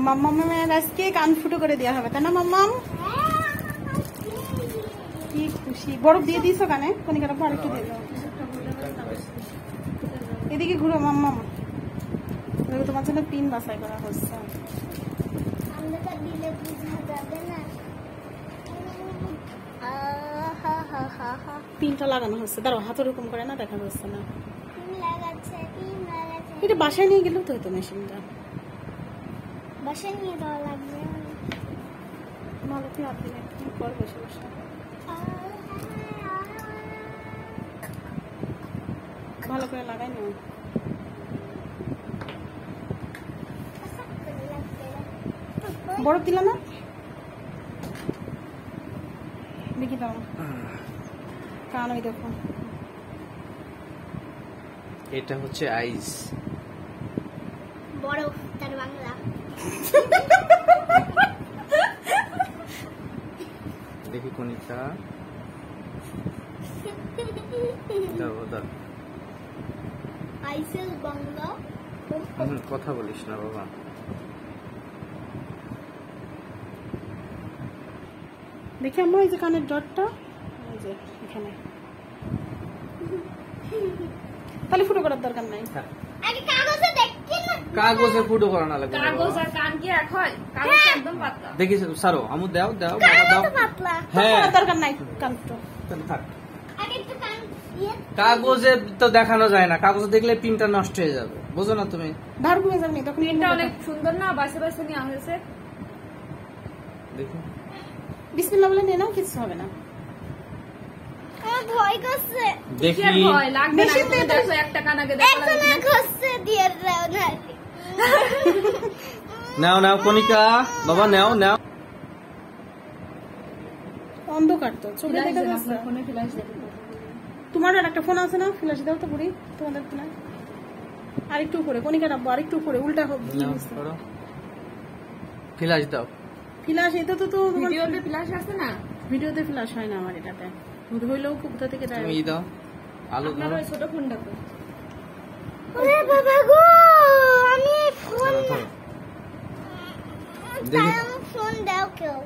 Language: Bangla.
মাম্মামের আজকে কান ফুটো করে দেওয়া হবে, তাই না মাম্মাম? কি খুশি। বরফ দিয়ে দিয়েছো কানে? কনিকাটা আরেকটু দিয়ে দাও। এদিকে ঘুরো মাম্মাম, তোমার জন্য পিন বাছাই করা হচ্ছে। পিনটা লাগানো হচ্ছে, দাঁড়াও হাত ওরকম করে না, দেখা যাচ্ছে না। এটা বাসায় নিয়ে গেলেও তো হতো, মেশিনটা বাসায় নিয়ে দেওয়া লাগবে। ভালো কি আপনি কি কর বসে বসে ভালো করে লাগাই না। বরফ দিল না? দেখি দাও কান, ওই দেখো এটা হচ্ছে আইস, বরফ তার বাংলা। দেখি কনিকা দাও দাও। আইসেল বাংলা। কথা বলিস না বাবা। দেখি আমরা এই যে কানের ডটটা, এই যে এখানে, তাহলে ফুটো করার দরকার নাই। আগে কাগজে দেখি না, কাগজে ফুটো করা না লাগবে। কাগজ আর কান কি এক হয়? কাগজ একদম পাতলা। দেখি সারো, আমু দাও দাও বাবা দাও। পাতলা। হ্যাঁ দরকার নাই কান ফুটো। তাহলে থাক। আগে একটু কান কাগজে তো দেখানো যায় না, কাগজে দেখলে পিনটা নষ্ট হয়ে যাবে, বুঝো না তুমি? ধার ঘুমে যাবনি তখন। পিনটা অনেক সুন্দর না, বাসে বাসে নেওয়া হয়েছে। দেখো বিসমিল্লাহ বলে নিয়ে নাও, কিছু হবে না। আমার ভয় করছে। দেখি কি ভয় লাগবে না? তুমি দেখো একটা কান আগে দেখা এখন লাগবে। করছে দিয়ে দাও না। নাও নাও কনিকা বাবা, নাও নাও। অন্ধকার তো চোখে দেখা যাচ্ছে। আপনার ফোনে ফ্ল্যাশ দেখো। তোমার আর একটা ফোন আছে না, ফ্ল্যাশ দাও তো বুড়ি তোমাদের ফোনে। আরেকটু উপরে কনিকা রাখবো, আরেকটু উপরে, উল্টা হোক। নাও করো, ফ্ল্যাশ দাও। ফ্ল্যাশ এটা তো ভিডিওতে ফ্ল্যাশ আছে না? ভিডিওতে ফ্ল্যাশ হয় না আমার এটাতে, হইলেও কোথা থেকে দেয়। তুমি দাও আলো আপনার ধরো। ওই ছোট ফোনটা কই? ওরে বাবা গো, আমি ফোন ধরো, ধরো। দেখি ফোন দাও কেউ।